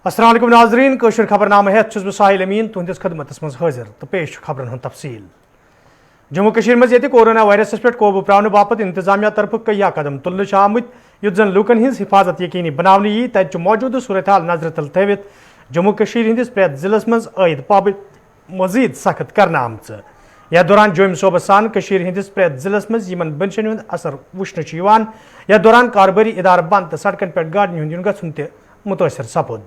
अस्सलाम वालेकुम नाज़रीन कशर खबरनामा हेत छुस बह साहिल अमीन तुहंदिस खदमतस मज हाजिर तो पेश खबरन हुंद तफसील। जम्मू कश्मीर मज येते कोरोना वायरस पे काबू पाने बापत इंतजामिया तरफ कई कदम तुलने आमुत युत जन लूकन हिंज हिफाजत यकीनी बनाने यी तत मौजूद सूरत हाल नजर तल थवित जम्मू कश्मीर हंदिस प्रेत जिलस मज आयद पाबंदी मजीद सख्त करना आमच। यह दौरान जोम सोबत सान कश्मीर हंदिस प्रेत जिलस मज यमन बनशन हुंद असर वुचन यह दौरान कारोबारी इदार बंद तो सड़कन पे गाड़न हुंद युन गछुन ते मुतासर सपुद।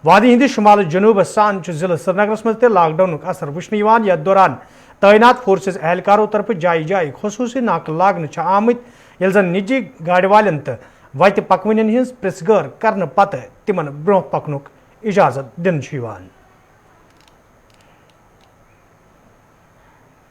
वादी हंदिस शुमाल जनूब सान जिले श्रीनगरस मज लॉकडाउन असर वुचन यथ दौरान तैनात फोर्सेस एहलकारों तरफ जाय जाय खसूसी नाक लागन आमत ये जन निजी गाड़ वालन तो वत पकवन हज प्रेसगर कर पत तिमन ब्रो पकनुक इजाजत दिन।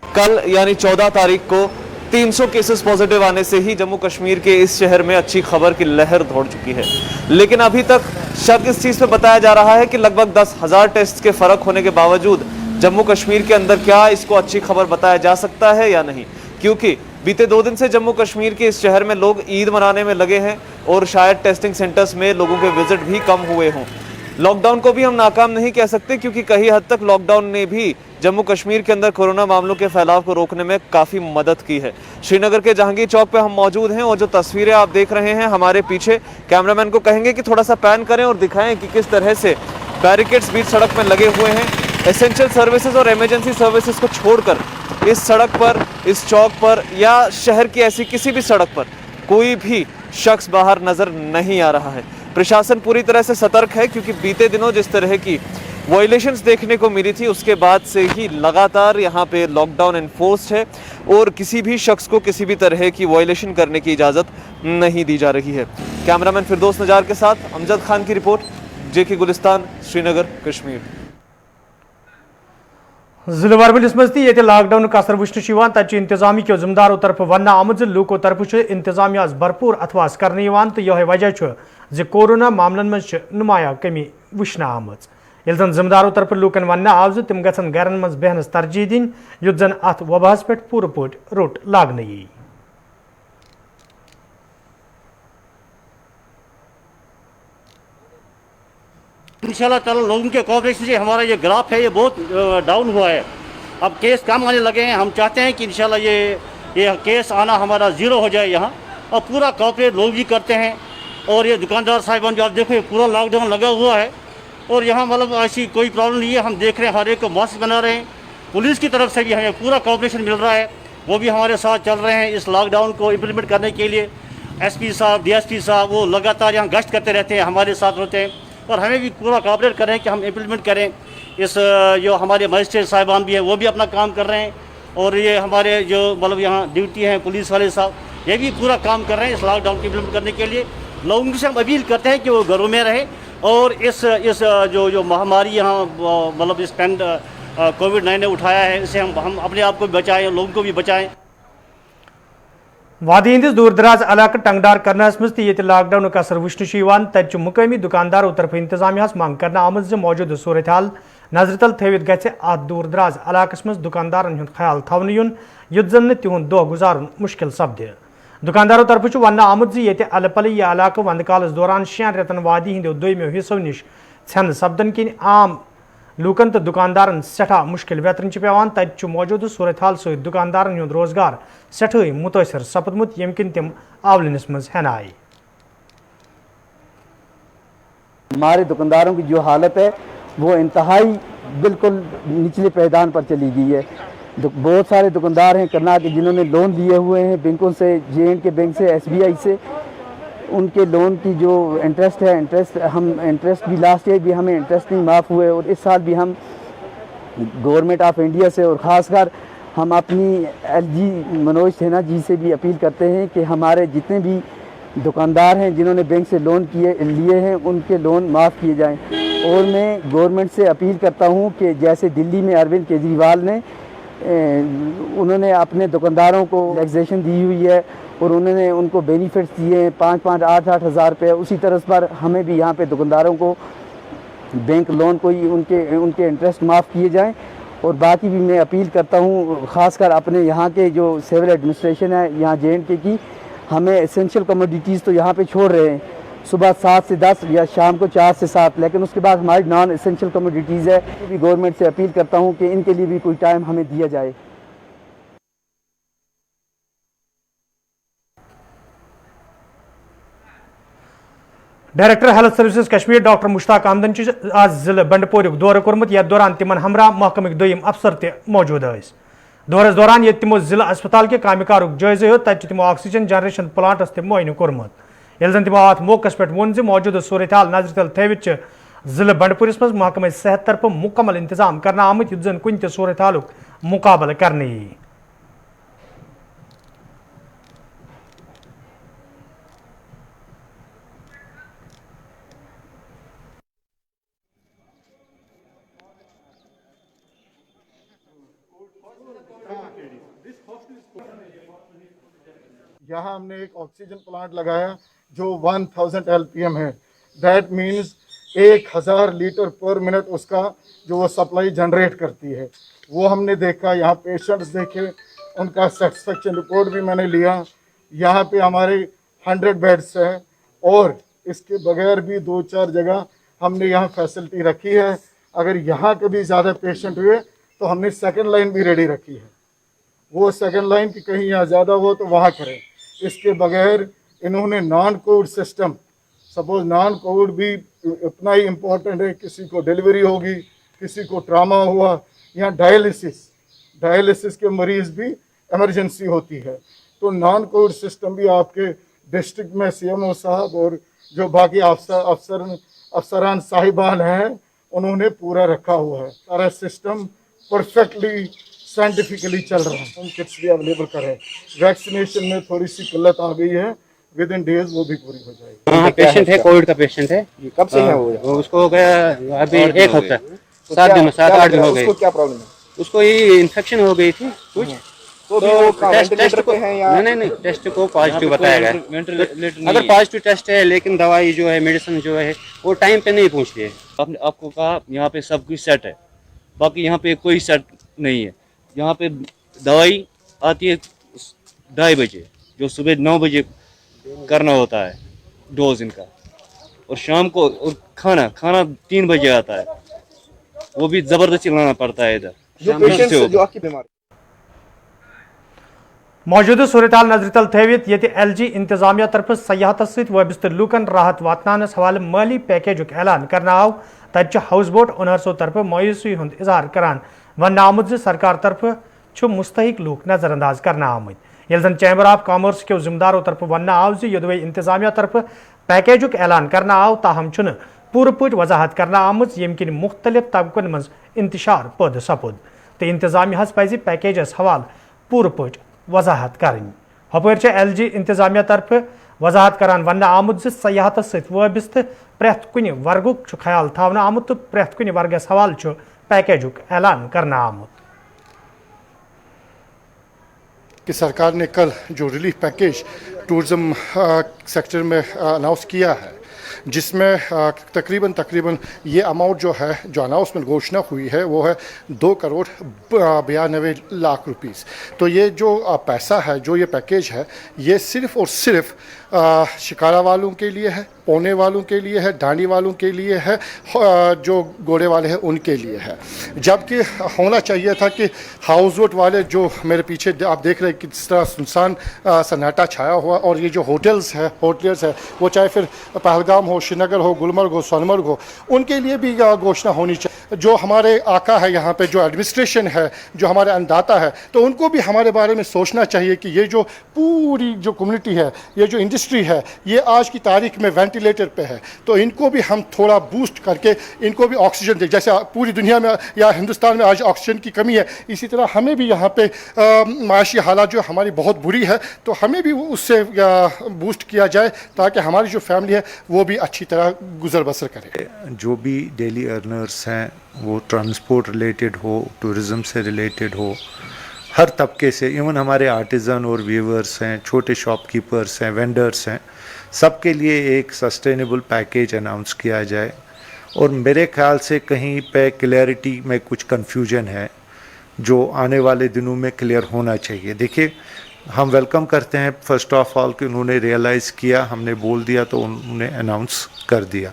कल यानी 14 तारीख को 300 केसेस पॉजिटिव आने से ही जम्मू कश्मीर के इस शहर में अच्छी खबर की लहर दौड़ चुकी है, लेकिन अभी तक शक इस चीज़ पे बताया जा रहा है कि लगभग 10,000 टेस्ट के फर्क होने के बावजूद जम्मू कश्मीर के अंदर क्या इसको अच्छी खबर बताया जा सकता है या नहीं, क्योंकि बीते 2 दिन से जम्मू कश्मीर के इस शहर में लोग ईद मनाने में लगे हैं और शायद टेस्टिंग सेंटर्स में लोगों के विजिट भी कम हुए हों। लॉकडाउन को भी हम नाकाम नहीं कह सकते, क्योंकि कई हद तक लॉकडाउन ने भी जम्मू कश्मीर के अंदर कोरोना मामलों के फैलाव को रोकने में काफ़ी मदद की है। श्रीनगर के जहांगीर चौक पे हम मौजूद हैं और जो तस्वीरें आप देख रहे हैं हमारे पीछे, कैमरामैन को कहेंगे कि थोड़ा सा पैन करें और दिखाएं कि किस तरह से बैरिकेड्स बीच सड़क में लगे हुए हैं। एसेंशियल सर्विसेज और इमरजेंसी सर्विसेज को छोड़कर इस सड़क पर, इस चौक पर या शहर की ऐसी किसी भी सड़क पर कोई भी शख्स बाहर नजर नहीं आ रहा है। प्रशासन पूरी तरह से सतर्क है, क्योंकि बीते दिनों जिस तरह की वायलेशंस देखने को मिली थी उसके बाद से ही लगातार यहाँ पे लॉकडाउन एनफोर्स्ड है और किसी भी शख्स को किसी भी तरह की वायलेशन करने की इजाज़त नहीं दी जा रही है। कैमरामैन फिरदौस नजार के साथ अमजद खान की रिपोर्ट, जेके गुलिस्तान, श्रीनगर, कश्मीर। जिले वरबलिस मज ये लॉकडाउन असर वुचन तक इंतजामी के जिम्मेदारों तरफ वन आमुत लूको तरफ इंतजामिया भरपूर अथवास कर तो यह वजह जे कोरोना मामलन मज नुमाया कमी वुचन आमच। ये जन जिम्मेदारों तरफ लूकन वन आव तिम गन गरन मज बेहनस तरजीह दिन युत जन अत वबाहस पे पूर पट रोट लागन यी। इंशाल्लाह ताला लोगों के कोऑपरेशन से हमारा ये ग्राफ है ये बहुत डाउन हुआ है। अब केस कम आने लगे हैं। हम चाहते हैं कि इंशाल्लाह ये केस आना हमारा ज़ीरो हो जाए यहाँ, और पूरा कोऑपरेट लोग भी करते हैं। और ये दुकानदार साहिबान जो आप देखो ये पूरा लॉकडाउन लगा हुआ है और यहाँ मतलब ऐसी कोई प्रॉब्लम नहीं है। हम देख रहे हैं हर एक को मास्क बना रहे हैं। पुलिस की तरफ से भी हमें पूरा कोऑपरेशन मिल रहा है, वो भी हमारे साथ चल रहे हैं इस लॉकडाउन को इम्प्लीमेंट करने के लिए। SP साहब, DSP साहब वो लगातार यहाँ गश्त करते रहते हैं, हमारे साथ होते हैं और हमें भी पूरा कोऑपरेट कर रहे हैं कि हम इम्प्लीमेंट करें। इस जो हमारे मजिस्ट्रेट साहिबान भी हैं वो भी अपना काम कर रहे हैं, और ये हमारे जो मतलब यहाँ ड्यूटी हैं पुलिस वाले साहब ये भी पूरा काम कर रहे हैं इस लॉकडाउन को इम्प्लीमेंट करने के लिए। लोगों से हम अपील करते हैं कि वो घरों में रहें और इस जो महामारी यहाँ मतलब इस कोविड-19 ने उठाया है इससे हम अपने आप को भी बचाएं, लोगों को भी बचाएं। वादी हंदिस दूर दराज इलाक टंगडार करनस मज ये लॉकडाउन असर वुचन तत मुकामी दुकानदारों तरफ इंतजामिया मांग कर आमत मौजूद सूरत हाल नजर तल थवित गि दूर दराज इलाकस मज दुकानदारन हुंद ख्याल थवन युन युत जन तिहुंद दो गुजारन मुश्किल सपदे। दुकानदारों तरफ वन आमुत ये अल पल यह इलाक वंद कालस दौरान 6 रेतन वादी हंदो दोमो हिस्सों निश छन सपदन किन आम लूकन तो दुकानदारन सठा मुश्किल वेतन पेवान तत मौजूद सूरत हाल सहित दुकानदारन हुंद रोजगार सठे मुतासर सपदमुत यम किन तिम आवलनस मज हेन आए। हमारे दुकानदारों की जो हालत है वो इंतहाई बिल्कुल निचले पैदान पर चली गई है। बहुत सारे दुकानदार हैं करना के जिन्होंने लोन लिए हुए हैं बैंकों से, J&K बैंक से, SBI से, उनके लोन की जो इंटरेस्ट है इंटरेस्ट भी लास्ट ईयर भी हमें इंटरेस्ट नहीं माफ़ हुए और इस साल भी हम गवर्नमेंट ऑफ इंडिया से और ख़ासकर हम अपनी LG मनोज सिन्हा जी से भी अपील करते हैं कि हमारे जितने भी दुकानदार हैं जिन्होंने बैंक से लोन लिए हैं उनके लोन माफ़ किए जाएं। और मैं गवर्नमेंट से अपील करता हूं कि जैसे दिल्ली में अरविंद केजरीवाल ने उन्होंने अपने दुकानदारों को रिलैक्सेशन दी हुई है और उन्होंने उनको बेनिफिट्स दिए हैं 5-5, 8-8 हज़ार रुपये, उसी तरह पर हमें भी यहाँ पे दुकानदारों को बैंक लोन को ही उनके इंटरेस्ट माफ़ किए जाएं। और बाकी भी मैं अपील करता हूँ ख़ासकर अपने यहाँ के जो सिविल एडमिनिस्ट्रेशन है यहाँ J&K की, हमें एसेंशियल कमोडिटीज़ तो यहाँ पे छोड़ रहे हैं सुबह 7 से 10 या शाम को 4 से 7, लेकिन उसके बाद हमारी नॉन एसेंशियल कमोडिटीज़ है। भी गवर्नमेंट से अपील करता हूँ कि इनके लिए भी कोई टाइम हमें दिया जाए। Director health services Kashmir doctor Mushtaq अहमदन आज जिले बंडपोर दौर कोर्मुत यथ दौरान तिमन हमरा महकमक दोयम अफसर ते मौजूद स दौरस दौरान ये तिमो जिला अस्पताल के कामिकारुक जायजा हेत तत तिमो ऑक्सीजन जनरेशन प्लांटस ते मुआयन कोर्मुत यह जन तिमो अत मौकस पे वोन मौजूदा सूरत हाल नजर तल थवित जिले बंडपुरस मज महकमा सेहत तरफ मुकम्मल इंतजाम करना आमुत युत जन कुन ते सूरत हालुक मुकाबल करने यी। यहाँ हमने एक ऑक्सीजन प्लांट लगाया जो 1000 LPM है। दैट मीन्स 1000 लीटर पर मिनट उसका जो वो सप्लाई जनरेट करती है, वो हमने देखा। यहाँ पेशेंट्स देखे, उनका सेटिस्फेक्शन रिपोर्ट भी मैंने लिया। यहाँ पे हमारे 100 बेड्स हैं और इसके बगैर भी 2-4 जगह हमने यहाँ फैसिलिटी रखी है। अगर यहाँ कभी ज़्यादा पेशेंट हुए तो हमने सेकंड लाइन भी रेडी रखी है। वो सेकंड लाइन की कहीं यहाँ ज़्यादा हो तो वहाँ करें। इसके बगैर इन्होंने non Covid system, suppose non Covid भी इतना ही इम्पोर्टेंट है, किसी को डिलीवरी होगी, किसी को ट्रामा हुआ, यहाँ डायलिसिस के मरीज़ भी इमरजेंसी होती है, तो नॉन कोविड सिस्टम भी आपके डिस्ट्रिक्ट में CMO साहब और जो बाकी अफसरान साहिबान हैं उन्होंने पूरा रखा हुआ है। सारा सिस्टम परफेक्टली साइंटिफिकली चल रहा है। हम किट्स भी अवेलेबल कर रहे हैं। वैक्सीनेशन में थोड़ी सी किल्लत आ गई है, विद इन डेज वो भी पूरी हो जाएगी। हाँ, पेशेंट है, कोविड का पेशेंट है। कब से है वो? उसको हो गया अभी 1 हफ्ता, 7-8 दिन हो गए। उसको क्या प्रॉब्लम है? उसको ये इन्फेक्शन हो गई थी कुछ, तो टेस्ट को नहीं टेस्ट को पॉजिटिव बताया गया। अगर पॉजिटिव टेस्ट है लेकिन दवाई जो है, मेडिसिन जो है वो टाइम पे नहीं पहुँच रही है। आपको कहा यहाँ पे सब कुछ सेट है, बाकी यहाँ पे कोई सेट नहीं है। यहाँ पे दवाई आती है 2:30 बजे, जो सुबह 9 बजे करना होता है डोज इनका, और शाम को और खाना 3 बजे आता है, वो भी जबरदस्ती लाना पड़ता है इधर। जो पेशेंट्स जो आपकी बीमारी मौजूदा सूरत हाल नजर तल थवित ये LG इंतजामिया तरफ सयाहत सत वाबस्त लूकन राहत वातनानस हवाले माली पैकेजुक ऐलान करना आव। तत हाउस बोट ओनर्सो तरफ मायूसी हुंद इजहार करान वन आमुद सरकार तरफ मुस्तहिक लूक नजरअंदाज करना आमुद। यह जन चैम्बर ऑफ कॉमर्स के जिम्मेदारों तरफ वन आव योदवे इंतजामिया तरफ पैकेजुक ऐलान करना आव, ताहम पूर पट वजाहत करना आमुद यम किन मुख्तलिफ तबकन मज इंतशार पद सपुद, तो इंतजामिया पज पैकेजस हवाल पूर पट वजाहत करें। हपर LG इंतजामिया तरफ वजाहत करान वन आमुद सयाहत सबिस्त प्रेथ कुन वर्गुक ख्याल थावना आमुद तो प्रेथ कुन वर्गस हवाल पैकेजुक ऐलान करना आमुद। कि सरकार ने कल जो रिलीफ पैकेज टूरिज़्म सेक्टर में अनाउंस किया है, जिसमें तकरीबन ये अमाउंट जो है, जो अनाउंसमेंट घोषणा हुई है, वो है 2,92,00,000 रुपीस। तो ये जो पैसा है, जो ये पैकेज है, ये सिर्फ़ और सिर्फ शिकारा वालों के लिए है, पौने वालों के लिए है, डांडी वालों के लिए है, जो घोड़े वाले हैं उनके लिए है। जबकि होना चाहिए था कि हाउस बोट वाले, जो मेरे पीछे आप देख रहे हैं किस तरह सुनसान सन्नाटा छाया हुआ, और ये जो होटल्स है, होटलियर्स है, वो चाहे फिर पहलगाम हो, श्रीनगर हो, गुलमर्ग हो, सोनमर्ग हो, उनके लिए भी घोषणा होनी चाहिए। जो हमारे आका है यहाँ पे, जो एडमिनिस्ट्रेशन है, जो हमारे अन्नदाता है, तो उनको भी हमारे बारे में सोचना चाहिए कि ये जो पूरी जो कम्युनिटी है, ये जो इंडस्ट्री है, ये आज की तारीख में वेंटिलेटर पे है, तो इनको भी हम थोड़ा बूस्ट करके इनको भी ऑक्सीजन दे। जैसे पूरी दुनिया में या हिंदुस्तान में आज ऑक्सीजन की कमी है, इसी तरह हमें भी यहाँ पे माशी हालात जो हमारी बहुत बुरी है, तो हमें भी उससे बूस्ट किया जाए ताकि हमारी जो फैमिली है वो भी अच्छी तरह गुजर बसर करे। जो भी डेली अर्नर्स हैं, वो ट्रांसपोर्ट रिलेटेड हो, टूरिज़्म से रिलेटेड हो, हर तबके से, इवन हमारे आर्टिज़न और वीवर्स हैं, छोटे शॉपकीपर्स हैं, वेंडर्स हैं, सबके लिए एक सस्टेनेबल पैकेज अनाउंस किया जाए। और मेरे ख्याल से कहीं पे क्लियरिटी में कुछ कन्फ्यूजन है, जो आने वाले दिनों में क्लियर होना चाहिए। देखिए, हम वेलकम करते हैं फर्स्ट ऑफ ऑल कि उन्होंने रियलाइज़ किया, हमने बोल दिया तो उन्होंने अनाउंस कर दिया।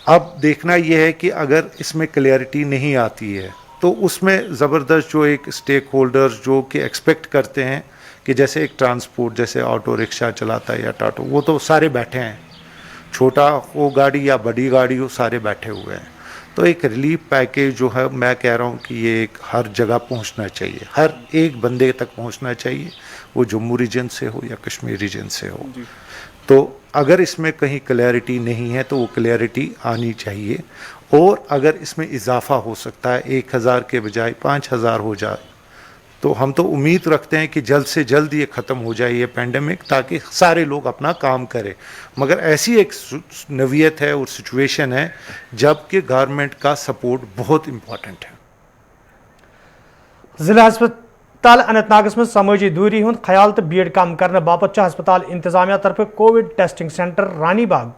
अब देखना यह है कि अगर इसमें क्लैरिटी नहीं आती है तो उसमें ज़बरदस्त जो एक स्टेक होल्डर्स जो कि एक्सपेक्ट करते हैं कि जैसे एक ट्रांसपोर्ट, जैसे ऑटो रिक्शा चलाता है या टाटो, वो तो सारे बैठे हैं, छोटा हो गाड़ी या बड़ी गाड़ी हो, सारे बैठे हुए हैं। तो एक रिलीफ पैकेज जो है, मैं कह रहा हूँ कि ये एक हर जगह पहुँचना चाहिए, हर एक बंदे तक पहुँचना चाहिए, वो जम्मू रीजन से हो या कश्मीर रीजन से हो। तो अगर इसमें कहीं क्लैरिटी नहीं है तो वो क्लैरिटी आनी चाहिए, और अगर इसमें इजाफा हो सकता है 1000 के बजाय 5000 हो जाए, तो हम तो उम्मीद रखते हैं कि जल्द से जल्द ये ख़त्म हो जाए ये पेंडेमिक, ताकि सारे लोग अपना काम करें। मगर ऐसी एक नवीयत है और सिचुएशन है जबकि गवर्नमेंट का सपोर्ट बहुत इम्पॉर्टेंट है। जिला हस्पताल अनंतनागस में समाजी दूरी हुंद ख्याल तो भीड़ कम करने बापत हस्पताल इंतजामिया तरफ कोविड टेस्टिंग सेंटर रानी बाग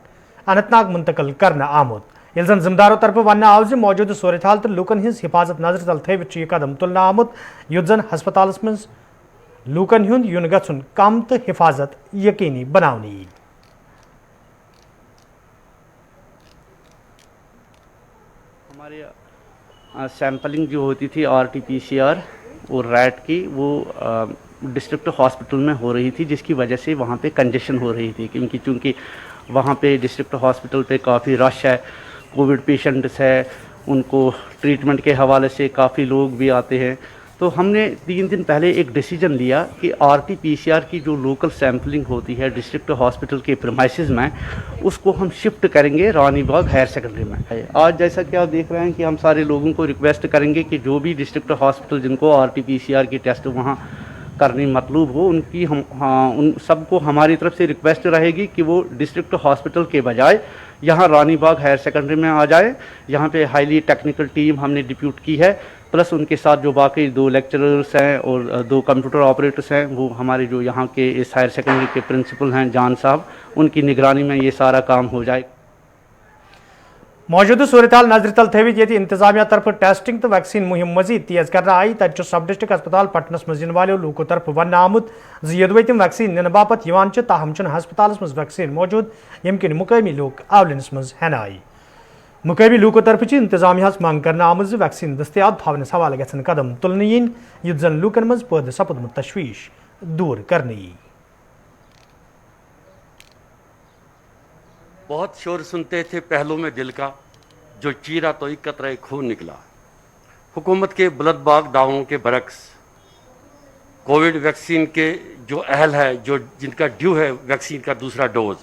अनंतनाग मुंतकिल करने आमुद। ये जन जिम्मेदारों तरफ वन आव जो मौजूद सूरत हाल तो लूकन हिंस हिफाजत नजर तल थवित यह कदम तुलना आमुद, युत जन हस्पताल में लूकन हुंद युन गछुन कम तो हिफाजत यकीनी बनावनी यी। हमारे सैंपलिंग जो होती थी RT-PCR और रैट की, वो डिस्ट्रिक्ट हॉस्पिटल में हो रही थी, जिसकी वजह से वहाँ पे कंजेशन हो रही थी, क्योंकि चूँकि वहाँ पे डिस्ट्रिक्ट हॉस्पिटल पे काफ़ी रश है, कोविड पेशेंट्स है, उनको ट्रीटमेंट के हवाले से काफ़ी लोग भी आते हैं। तो हमने 3 दिन पहले एक डिसीजन लिया कि RT-PCR की जो लोकल सैम्पलिंग होती है डिस्ट्रिक्ट हॉस्पिटल के प्रीमाइसेस में, उसको हम शिफ्ट करेंगे रानी बाग हायर सेकेंडरी में। आज जैसा कि आप देख रहे हैं कि हम सारे लोगों को रिक्वेस्ट करेंगे कि जो भी डिस्ट्रिक्ट हॉस्पिटल जिनको RT-PCR की टेस्ट वहाँ करनी मतलूब हो, उनकी उन सबको हमारी तरफ से रिक्वेस्ट रहेगी कि वो डिस्ट्रिक्ट हॉस्पिटल के बजाय यहाँ रानी बाग हायर सेकेंडरी में आ जाए। यहाँ पे हाईली टेक्निकल टीम हमने डिप्यूट की है, प्लस उनके साथ जो बाकी 2 लेक्चरर्स हैं और 2 कंप्यूटर ऑपरेटर्स हैं, वो हमारे जो यहाँ के इस हायर सेकेंडरी के प्रिंसिपल हैं जान साहब, उनकी निगरानी में ये सारा काम हो जाए। मौजूदा सूरत हाल नजर तल थवित ये इंतजामिया तरफ टेस्टिंग तो वैक्सीन मुहिम मजीद तेज करना आई। तब सब डिस्ट्रिक्ट अस्पताल पटनस मज इन वालों लूकों तरफ वन आमुद यदवे तम वैक्सीन निन बापत ताहम हस्पताल मज वैक्सीन मौजूद यम किन मुकामी लोग आवलनस मज हेन आई। मुकामी लूकों तरफ इंतजामिया मंग करना आमुद वैक्सीन दस्तियाब थावनस हवाले गन कदम तुलन इन युत जन लूकन मज पद सपदमुत तशवीश दूर करने। बहुत शोर सुनते थे पहलू में दिल का, जो चीरा तो एक कतरा खून निकला। हुकूमत के बुलंदबाग दावों के बरक्स कोविड वैक्सीन के जो अहल है, जो जिनका ड्यू है वैक्सीन का दूसरा डोज,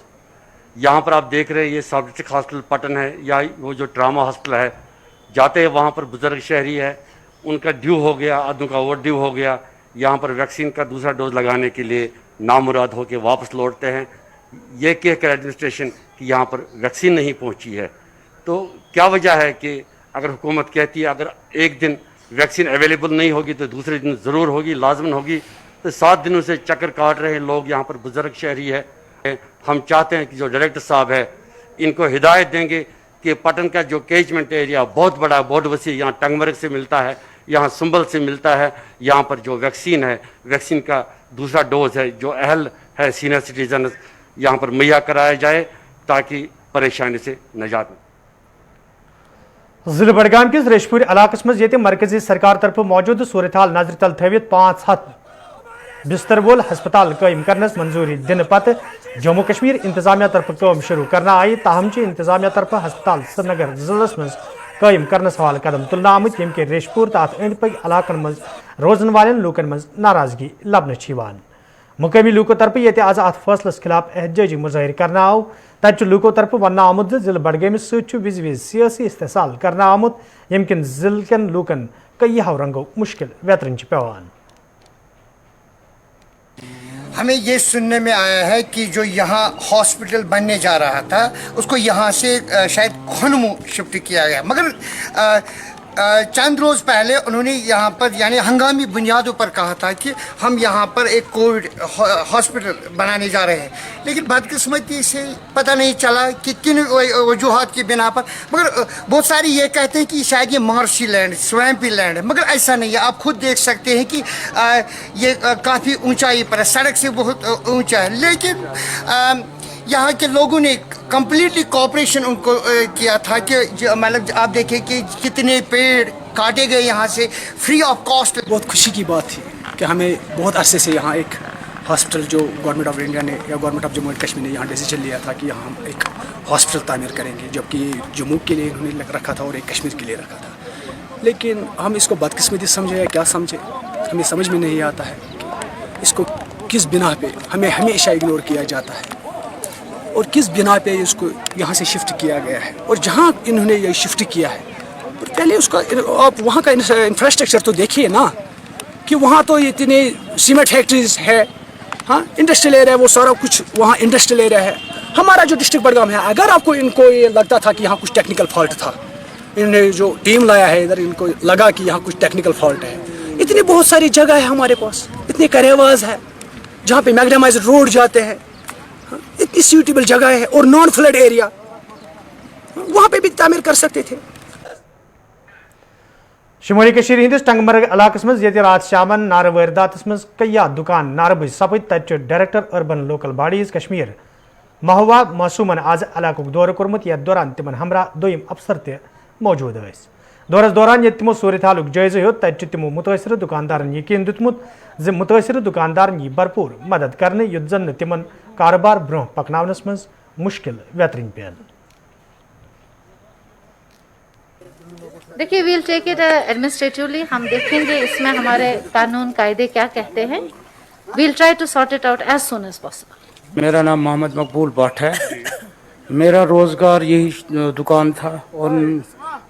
यहाँ पर आप देख रहे हैं ये सब डिस्ट्रिक्ट हॉस्पिटल पटन है या वो जो ट्रामा हॉस्पिटल है, जाते हैं वहाँ पर बुजुर्ग शहरी है, उनका ड्यू हो गया, आधों का ओवर ड्यू हो गया, यहाँ पर वैक्सीन का दूसरा डोज लगाने के लिए नामुराद होकर वापस लौटते हैं। ये कह कर एडमिनिस्ट्रेशन कि यहाँ पर वैक्सीन नहीं पहुँची है। तो क्या वजह है कि अगर हुकूमत कहती है अगर एक दिन वैक्सीन अवेलेबल नहीं होगी तो दूसरे दिन ज़रूर होगी, लाजमन होगी, तो 7 दिनों से चक्कर काट रहे हैं लोग, यहाँ पर बुजुर्ग शहरी है। हम चाहते हैं कि जो डायरेक्टर साहब है इनको हिदायत देंगे कि पटन का जो कैचमेंट एरिया बहुत बड़ा, बहुत वसी, यहाँ टंगमर्ग से मिलता है, यहाँ संबल से मिलता है, यहाँ पर जो वैक्सीन है, वैक्सीन का दूसरा डोज है, जो अहल है सीनियर सिटीजन, यहाँ पर मुहैया कराया जाए ताकि परेशानी से निजात मिले। जिले बडगाम किस रेशपुर इलाकस मज ये मरकजी सरकार तरफ मौजूद सूरत हाल नजर तल थवित 500 बिस्तर वोल हस्पताल कायम करनस मंजूरी दिन पत जम्मू कश्मीर इंतजामिया तरफ काम शुरू करना आई। ताहम इंतजामिया तरफ हस्पताल श्रीनगर जिलस मज कायम करनस हवाल कदम तुलना आमुत यम के रेशपुर तो अंद पक इलाकन मज रोजन वालन लूकन मज नाराजगी लबन। मुकामी लूकों तरफ ये आज अत फैसलस खिलाफ एहतजाजी मुजाहिर करना आव। तब लूकों तरफ वन आमुद जिले बडगमिस विज विज सियासी इस्तेसाल करना आमुत यम किन जिले कन लूकन कई रंगों मुश्किल वेतरन पेवान। हमें ये सुनने में आया है कि जो यहाँ हॉस्पिटल बनने जा रहा था उसको यहाँ से शायद खुनमु शिफ्ट किया गया, मगर चंद रोज़ पहले उन्होंने यहाँ पर यानी हंगामी बुनियादों पर कहा था कि हम यहाँ पर एक कोविड हॉस्पिटल बनाने जा रहे हैं, लेकिन बदकिस्मती से पता नहीं चला कि किन वजूहात की बिना पर, मगर बहुत सारे ये कहते हैं कि शायद ये मार्शी लैंड, स्वैम्पी लैंड है, मगर ऐसा नहीं है। आप खुद देख सकते हैं कि ये काफ़ी ऊंचाई पर है, सड़क से बहुत ऊंचा है, लेकिन यहाँ के लोगों ने कम्प्लीटली कोऑपरेशन उनको किया था कि मतलब आप देखें कि कितने पेड़ काटे गए यहाँ से फ्री ऑफ कॉस्ट। बहुत खुशी की बात थी कि हमें बहुत अरसे से यहाँ एक हॉस्पिटल जो गवर्नमेंट ऑफ इंडिया ने या government of Jammu and Kashmir ने यहाँ डिसीजन लिया था कि यहाँ हम एक हॉस्पिटल तामीर करेंगे, जबकि जम्मू के लिए उन्होंने रखा था और एक कश्मीर के लिए रखा था। लेकिन हम इसको बदकिस्मती समझे या क्या समझे, हमें समझ में नहीं आता है कि इसको किस बिना पे हमें हमेशा इग्नोर किया जाता है और किस बिना पे इसको यहाँ से शिफ्ट किया गया है। और जहाँ इन्होंने ये शिफ्ट किया है पहले उसका आप वहाँ का इंफ्रास्ट्रक्चर तो देखिए ना, कि वहाँ तो इतने सीमेंट फैक्ट्रीज है, हाँ इंडस्ट्रियल एरिया, वो सारा कुछ वहाँ इंडस्ट्रियल एरिया है। हमारा जो डिस्ट्रिक्ट बडगाम है, अगर आपको इनको ये लगता था कि यहाँ कुछ टेक्निकल फॉल्ट था, इन्होंने जो टीम लाया है इधर, इनको लगा कि यहाँ कुछ टेक्निकल फॉल्ट है। इतनी बहुत सारी जगह है हमारे पास, इतने करेवाज है जहाँ पे मैग्नेमाइज्ड रोड जाते हैं, इतनी सूटेबल जगह है और नॉन फ्लड एरिया, वहाँ पे भी तामीर कर सकते थे। शुमारी कशीर हिंदिस टंगमर्ग इलाकस मज ये रात शामन नार वारदातस मज कई दुकान नार बज सपद तत director urban local bodies Kashmir Mehbooba मासूमन आज इलाक दौर कोर्मुत यथ दौरान तिमन हमरा दोयम अफसर त मौजूद दौरस दौरान ये तिमो सूरत हालुक जायजा हेत तत तिमो मुतासिर दुकानदारन यकीन दितमुत ज मुतासिर दुकानदारन यी भरपूर मदद करने युत जन तिमन कारोबार ब्रोह पकनावनस मज मुश्किल व्यतरिन पेन। देखिए, वील टेक इट एडमिनिस्ट्रेटिवली, हम देखेंगे इसमें हमारे कानून कायदे क्या कहते हैं। We'll try to sort it out as soon as possible. मेरा नाम मोहम्मद मकबूल भट्ट है, मेरा रोज़गार यही दुकान था और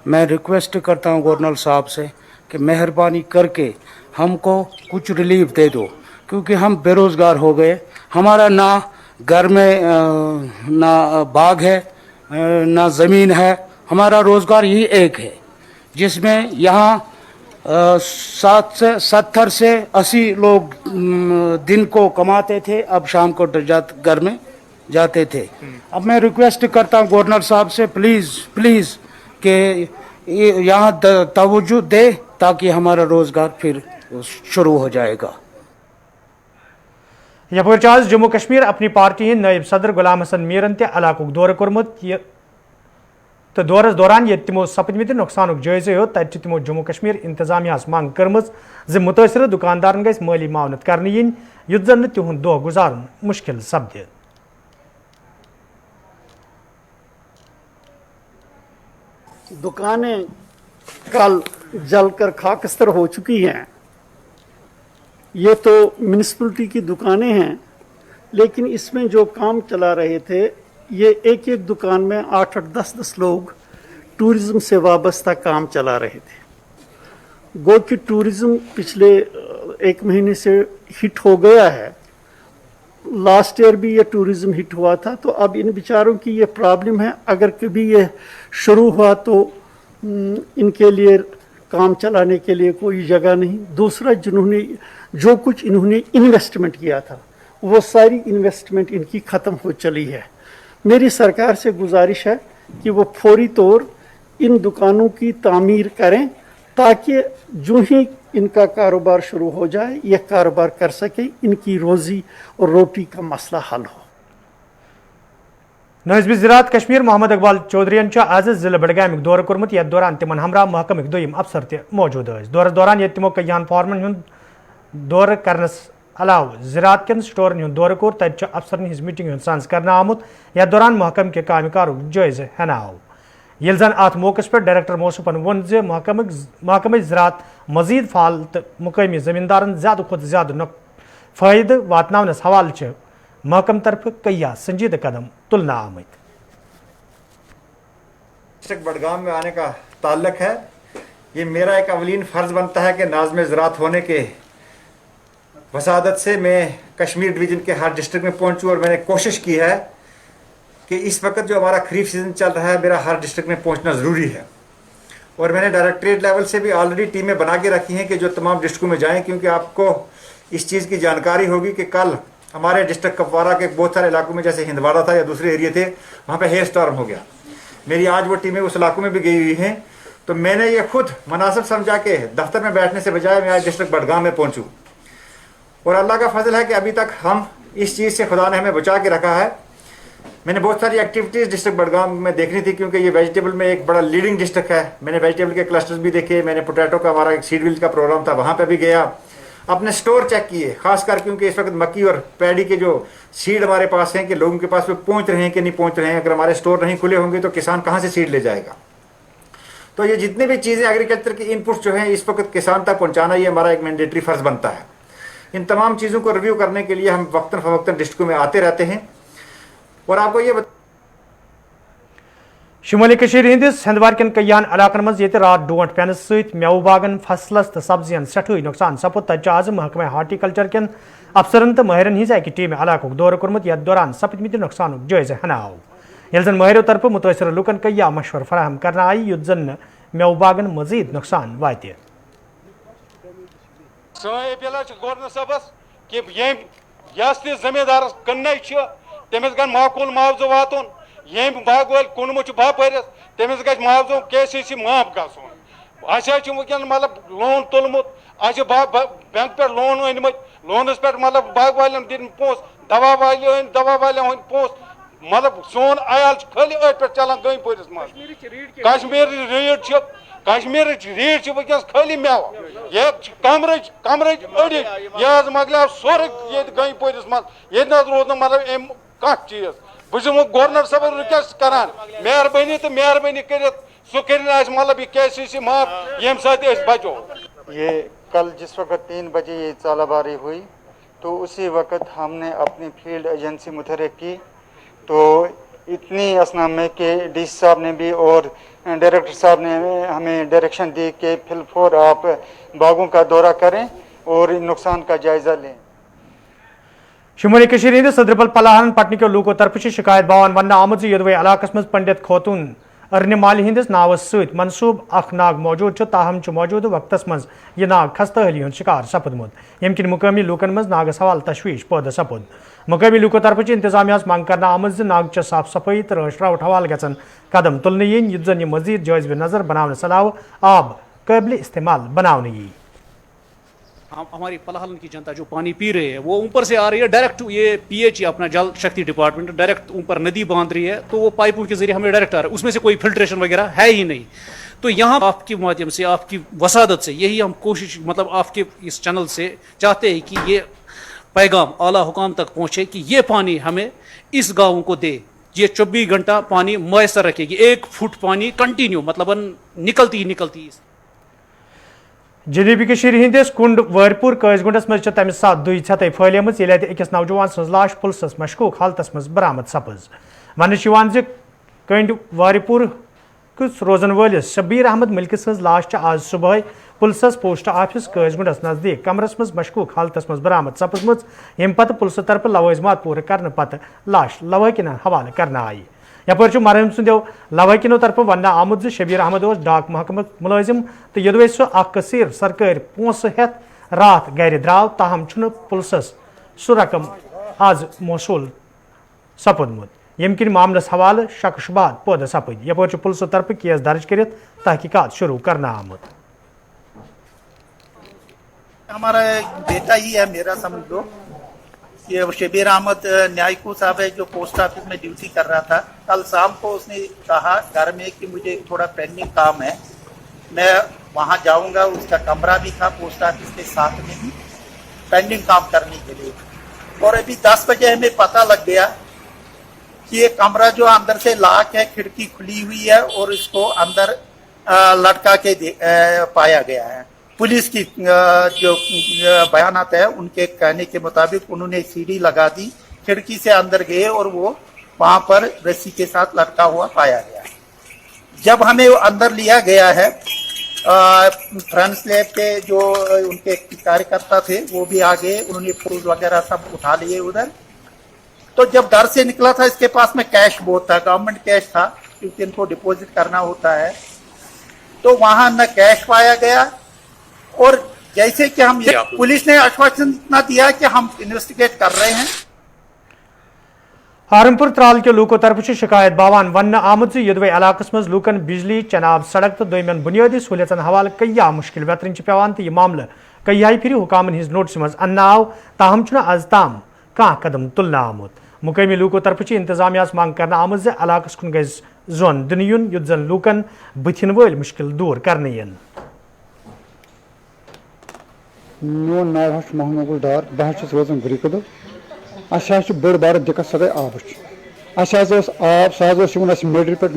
मैं रिक्वेस्ट करता हूँ गवर्नर साहब से कि मेहरबानी करके हमको कुछ रिलीफ दे दो, क्योंकि हम बेरोज़गार हो गए। हमारा ना घर में ना बाग है ना ज़मीन है, हमारा रोज़गार यही एक है जिसमें यहाँ 70 से 80 लोग दिन को कमाते थे, अब शाम को घर में जाते थे। अब मैं रिक्वेस्ट करता हूँ गवर्नर साहब से प्लीज़ कि यहाँ तवज्जो दे ताकि हमारा रोज़गार फिर शुरू हो जाएगा। यपर आज जम्मू कश्मीर अपनी पार्टी नायब सदर गुलाम हसन मीरन त इलाक दौर कोर्मुत तो दौरस दौरान ये तिमो सपदमित नुकसान जायजा हेत तत तिमो जम्मू कश्मीर इंतजामिया मांग कर्म ज मुतासिर दुकानदारन गई माली मावनत करने yin युत जन तिहुंद दह गुजारन मुश्किल सपद। दुकानें कल जलकर खाकस्तर हो चुकी हैं। ये तो म्यूनिसिपलिटी की दुकानें हैं, लेकिन इसमें जो काम चला रहे थे, ये एक एक दुकान में 8-8, 10-10 लोग टूरिज़्म से वाबस्ता काम चला रहे थे। गो कि टूरिज़्म पिछले 1 महीने से हिट हो गया है, लास्ट ईयर भी ये टूरिज़्म हिट हुआ था, तो अब इन बेचारों की ये प्रॉब्लम है। अगर कभी ये शुरू हुआ तो इनके लिए काम चलाने के लिए कोई जगह नहीं। दूसरा, जिन्होंने जो कुछ इन्होंने इन्वेस्टमेंट किया था, वो सारी इन्वेस्टमेंट इनकी ख़त्म हो चली है। मेरी सरकार से गुजारिश है कि वो फौरी तौर इन दुकानों की तामीर करें ताकि जो ही इनका कारोबार शुरू हो जाए ये कारोबार कर सके, इनकी रोज़ी और रोटी का मसला हल हो। नज़ीब ज़राअत कश्मीर मोहम्मद इकबाल चौधरी आज जिले बडगाम दौर कोर्मुत यथ दौरान तिमन हमरा महकम दोयम अफसर त मौजूद दौरस दौरान ये तिमो कयान फार्मन हुंद दौर करनस अलाव ज़राअत कन स्टोरन हुंद दौर कोर तत अफसरन हिज मीटिंग हुंद सांस करना आमुत यथ दौरान महकम के कामकारुक जायज़ हेना आव। येल जन अत मौकस पे डायरेक्टर मौसूफन वोन जे महकम ज़राअत मजीद फाल तो मुकामी ज़मींदारन ज़्यादा खुद ज़्यादा फ़ायदे वातनावनस हवाल महकम तरफ कई संजीदा कदम तुलना आमत। डिस्ट्रिक्ट बडगाम में आने का ताल्लुक है, ये मेरा एक अवलीन फ़र्ज़ बनता है कि नाज़िम ज़राअत होने के वसादत से मैं कश्मीर डिवीज़न के हर डिस्ट्रिक्ट में पहुंचूं और मैंने कोशिश की है कि इस वक्त जो हमारा खरीफ सीज़न चल रहा है, मेरा हर डिस्ट्रिक्ट में पहुंचना ज़रूरी है। और मैंने डायरेक्टरेट लेवल से भी ऑलरेडी टीमें बना के रखी हैं कि जो तमाम डिस्ट्रिक्टों में जाएं, क्योंकि आपको इस चीज़ की जानकारी होगी कि कल हमारे डिस्ट्रिक्ट कुपवारा के बहुत सारे इलाकों में, जैसे हिंदवाड़ा था या दूसरे एरिया थे, वहाँ पे हेयर स्टॉर्म हो गया। मेरी आज वो टीमें उस इलाकों में भी गई हुई हैं। तो मैंने ये खुद मुनासिब समझा के दफ्तर में बैठने से बजाय मैं आज डिस्ट्रिक्ट बडगाम में पहुँचूँ, और अल्लाह का फजल है कि अभी तक हम इस चीज़ से खुदा ने हमें बचा के रखा है। मैंने बहुत सारी एक्टिविटीज़ डिस्ट्रिक्ट बडगाम में देखनी थी, क्योंकि ये वेजिटेबल में एक बड़ा लीडिंग डिस्ट्रिक्ट है। मैंने वेजिटेबल के क्लस्टर्स भी देखे, मैंने पोटैटो का हमारा एक सीड व्हील का प्रोग्राम था, वहाँ पे भी गया, अपने स्टोर चेक किए, खासकर क्योंकि इस वक्त मक्की और पैडी के जो सीड हमारे पास हैं कि लोगों के पास वो पहुँच रहे हैं कि नहीं पहुँच रहे हैं। अगर हमारे स्टोर नहीं खुले होंगे तो किसान कहाँ से सीड ले जाएगा। तो ये जितनी भी चीज़ें एग्रीकल्चर की इनपुट्स जो हैं इस वक्त किसान तक पहुँचाना, ये हमारा एक मैंडेटरी फ़र्ज़ बनता है। इन तमाम चीज़ों को रिव्यू करने के लिए हम वक्तन फ़वक्तन डिस्ट्रिक्टों में आते रहते हैं। और आपको ये शुमाली कशीर हिंदिस हंदवार कन कयान इलाकन मज ये रात डोंट पेन सहित मेव बागन फसलस तो सब्जियन सठई नुकसान सपुद तज आज महकमे हार्टिकल्चर कन अफसरन तो महरन हिज अकि टीम इलाक दौर कर्मुत यथ दौरान सपदमित नुकसान जायजे हनाव यल जन महरो तरफ मुतअसर लुकन कया मशवर फराहम करना आई युद्ध जन मेव बागन मजीद नुकसान वाते। गवर्नर साहबस कि यस जमींदार कन्न तमिस ग माकूल मुआवजा वातुन ये बाग वाल कुनमु बह भरित तमिस ग मुआवजा KCC माफ गन वुन मतलब लोन तुलमुत बैंक पे लोन अनमत लोनस पे मतलब बाग वाले दिन पोस दवा वाले पोस मतलब सोन आयाल खाली पे चलान गई परिस मज कश्मीर रीड वस खाली मेव ये कमरच अड़ी यह मकल सोरे ये गई परिस मज ये रोज मतलब अम कह चीज बस गवर्नर साहब रिक्वेस्ट करान मेहरबानी कर सह कर मतलब KCC माफ ये बचो। ये कल जिस वक्त 3 बजे ये चालाबारी हुई तो उसी वक्त हमने अपनी फील्ड एजेंसी मुतहरिक की, तो इतनी असना में कि DC साहब ने भी और डायरेक्टर साहब ने हमें डायरेक्शन दी कि फिलफोर आप बागों का दौरा करें और नुकसान का जायजा लें। शुमाली कशीर हिंदिस सदरबल पलाहन पटन के लूको तरफ शिकायत बावन वन आमद यदवे इलाकस मज पंडित खोतून अरन माली हिंदिस नावस सहित मनसूब अख नाग मौजूद ताहम मौजूद वक्तस मज यह नाग खस्तहली हूं शिकार सपदमुत यम किन मुकामी लूकन मज नागस हवाल तशवीश पैदा सपुद। मुकामी लूको तरफ इंतजामिया मंग कर आमद नाग साफ सफाई तो रश रवट हवाल गन कदम तुलने yin युद्ध जन मजीद जायज नजर बनाने सलाह आब काबिल इस्तेमाल बनाने यी। हमारी पलाहलन की जनता जो पानी पी रही है वो ऊपर से आ रही है डायरेक्ट, ये PH अपना जल शक्ति डिपार्टमेंट डायरेक्ट ऊपर नदी बांध रही है, तो वो पाइपों के जरिए हमें डायरेक्ट आ रहा है, उसमें से कोई फिल्ट्रेशन वगैरह है ही नहीं। तो यहाँ आपके माध्यम से आपकी वसादत से यही हम कोशिश मतलब आपके इस चैनल से चाहते हैं कि ये पैगाम आला हुकाम तक पहुँचे कि ये पानी हमें इस गाँव को दे, ये 24 घंटा पानी मैसर रखेगी, 1 फुट पानी कंटिन्यू मतलब निकलती। जनूबी कशीर हिंदिस कुंड वारपुर कैसगुंडस मज तम सात दुई छतई फैलम अकिस नौजवान सज लाश पुलिस मशकूक हालतस मज बरामद सपज। वन कंड वारपुर रोजन वलिस शबीर अहमद मलिक सज लाश आज सुबह पुलिस पोस्ट ऑफिस कैसगुंडस नजदीक कमरस मज मशकूक हालतस मज बरामद सपजम, यम पत पुलिस तरफ लवाजमात पूरे करने पत लाश लवाकिन हवाले करना आई। यपर मरहम सुंदो लवाकिनो तरफ वन आमुद शबीर अहमद डाक महकम मुलाजिम तो यदवे सह कसीर सरकारी पोस हेत रात गर द्राव ताहम पुलिस सह रकम आज मौसूल सपुदमुत, यम किन मामलस हवाले शक शुबात पैदा सपद। यपर पुलिस तरफ केस दर्ज कर तहकीकात शुरू करना आमुद। हमारा बेटा ही है मेरा, समझ लो ये शबीर अहमद न्यायिको साहब है जो पोस्ट ऑफिस में ड्यूटी कर रहा था। कल शाम को उसने कहा घर में कि मुझे थोड़ा पेंडिंग काम है, मैं वहाँ जाऊँगा। उसका कमरा भी था पोस्ट ऑफिस के साथ में ही पेंडिंग काम करने के लिए। और अभी 10 बजे हमें पता लग गया कि ये कमरा जो अंदर से लॉक है, खिड़की खुली हुई है और इसको अंदर लटका के पाया गया है। पुलिस की जो बयानात है उनके कहने के मुताबिक उन्होंने सीढ़ी लगा दी, खिड़की से अंदर गए और वो वहां पर रस्सी के साथ लटका हुआ पाया गया। जब हमें अंदर लिया गया है, फ्रंट स्लैब के जो उनके कार्यकर्ता थे वो भी आ गए, उन्होंने फूल वगैरह सब उठा लिए उधर। तो जब घर से निकला था इसके पास में कैश बहुत था, गवर्नमेंट कैश था क्योंकि इनको डिपॉजिट करना होता है। तो वहाँ न कैश पाया गया, और जैसे कि हम पुलिस ने आश्वासन इतना दिया कि हम इन्वेस्टिगेट कर रहे हैं। हारमपुर त्राल के लूको तरफ शिकायत बावान वन आमद यदवे इलाकस मज लूकन बिजली चनाब सड़क तो दोयमन बुनियादी सहूलियतन हवाले कया मुश्किल वेतरन पेवान तो यह मामले कई फिर हुकामन हिज नोटिस मज अन्न आव ताहम आज ताम कह कदम तुलना आमुत। मुकामी लूको तरफ इंतजामिया मांग कर आमद इलाकस कुन गज जोन दिन युन युत जन लूकन बुथिन वल मुश्किल दूर करने यन। मोन नाव मोहम्मद डार बह रोजान गुरिकद अस बड़ बार दिक्कत सो गई आब आब सह मेडर पे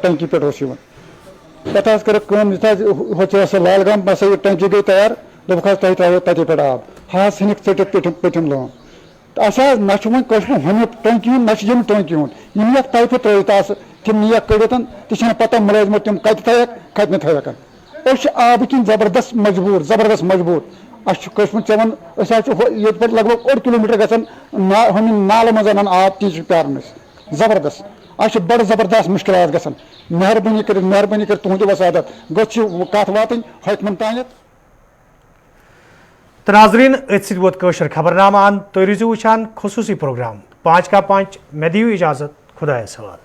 टंकी पे पे कर लालगाम बस ये टंकी गई तैयार दोप तुम त्रो तथे पे आब हाथ हनिक टिट पटिम लोन अस ना हम टंकी हूं ना टंकी हूं ये पाइप त्रित तम नी कड़ित तह पता मुलाजमो तम कत कत न थक आब किन जबरदस्त मजबूर चवन ये लगभग 1 किलोमीटर गसन नाल मज आब ती प्यारन जबरदस्त बड़ जबरदस्त मुश्किल गसन। मेहरबानी कर तुहद वसादत गत वात हकमन तान। तो नाजरीन वोत खबरनामा तुम रूजू वुचान खसूसी प्रोग्राम 5 का 5 मे दियो इजाजत खुदा सवाल।